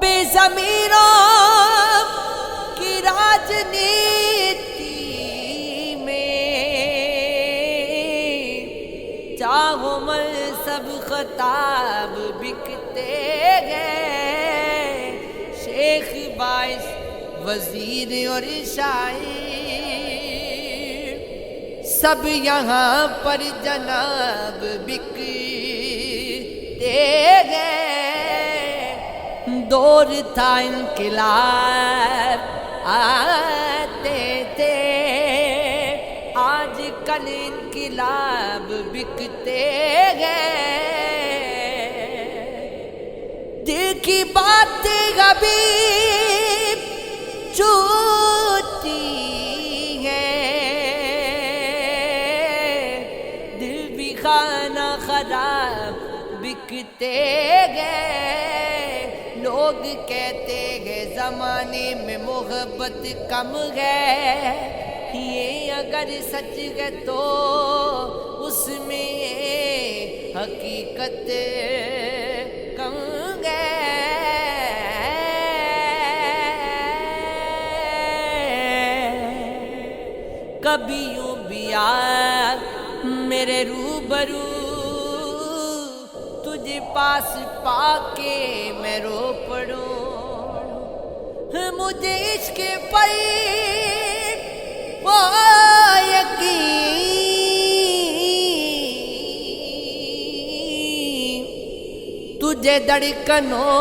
बेज़मीरों की राजनीति में चाहो मनसब खताब बिकते गए। शेख बाइस वजीर और शायर सब यहाँ पर जनाब बिकते गए। दौर था इनकलाब आते थे, आज कल इनकलाब बिकते गए। दिल की बातें कभी छूटी है, दिल भी खाना खराब बिकते गए। लोग कहते हैं जमाने में मोहब्बत कम है, ये अगर सच है तो उसमें हकीकत कम है। कभी यूं भी आ मेरे रूबरू, तुझे पास पाके मैं रो पड़ूं। मुझे इश्क पर वो यकीन तुझे धड़कनों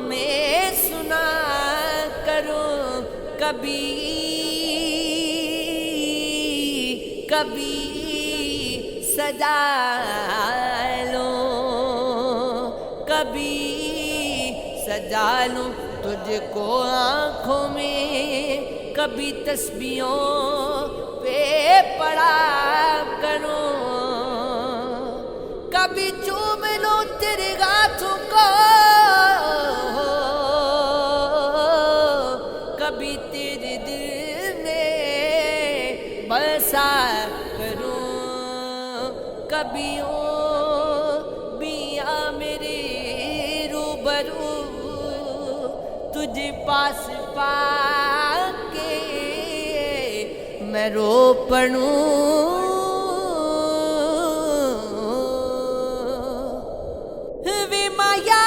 में सुना करूं। कभी कभी सजा कभी सजा लूं तुझको आँखों में, कभी तस्बीहों पे पड़ा करूं। कभी चूम लूं तेरे हाथों को, कभी तेरे दिल में बसा करूं। कभी तुझे पास पाके मैं रो पड़ूं। वे माया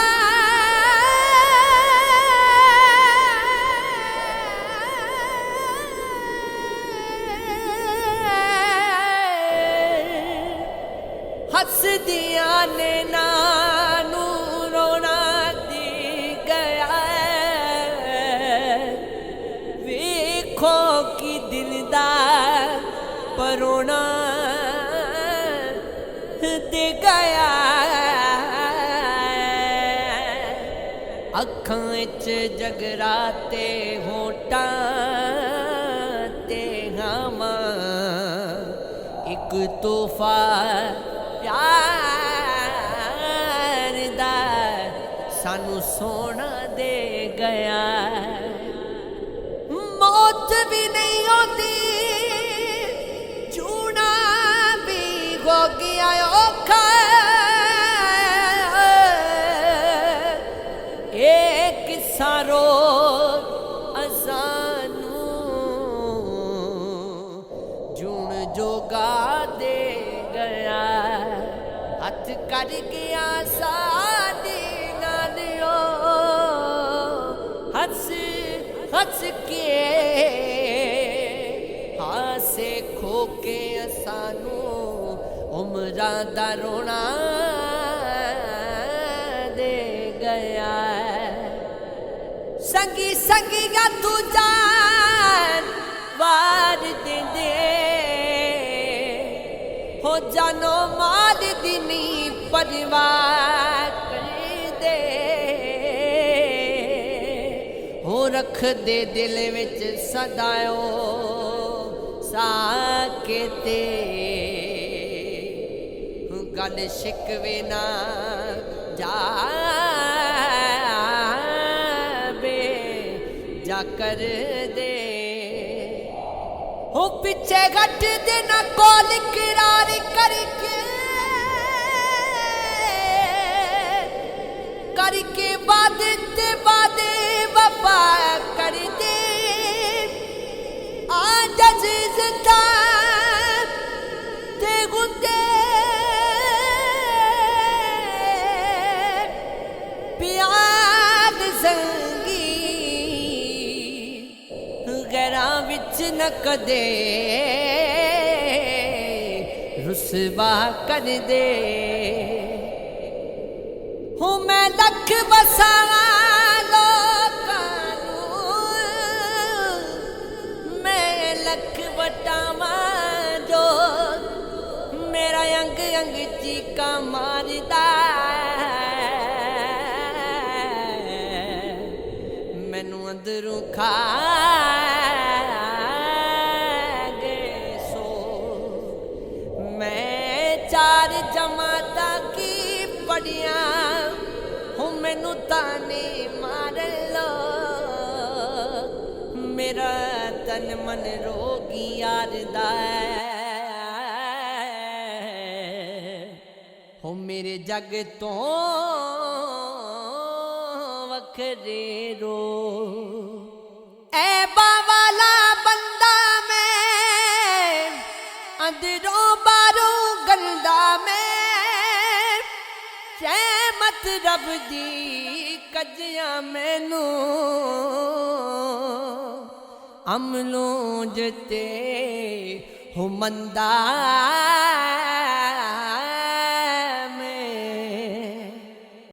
हंस दिया ने नानू रोना दे गया। वेखो की दिलदार परोना दे गया। अखां च जगराते होठां ते हामा एक तोहफा प्यार दा सानू सोना दे गया। मौत भी नहीं होती, जूना भी हो गया औखा। एक सारो असानू जून जोगा दे गया। हथ कर गया सादी नालियो, हंस हंस के हासे खो के सानू उमरां दा रोना दे गया। संगी संगी गा तू जान वार दे दे, हो जानो माल दिनी परिवार कर दे। हो रख दे दिल विच सदायो साके ते, गल शिकवे ना जावे जा कर दे। हो पिछे घट देना कोल करार करके करके वादे ते वादे वफा कर दे आज जिंदा ते गुंदे प्यार संगी गैरां विच न कदे रुसवा कर दे हूँ मैं लख बसावा लोकां नूं मैं लख वटावा जो मेरा अंग अंग चीका मारदा मैनू अंदरों खा गए सो मैं चार जमाता की पढ़िया हूँ मैनू ताने मार लो मेरा तन मन रोगी यारदा हो मेरे जग तो वखरे रो ऐबा वाला बंदा मैं अंदरों बारों गंदा मैं रहमत रब दी कजिया मैनू अमलों जते हो मंदा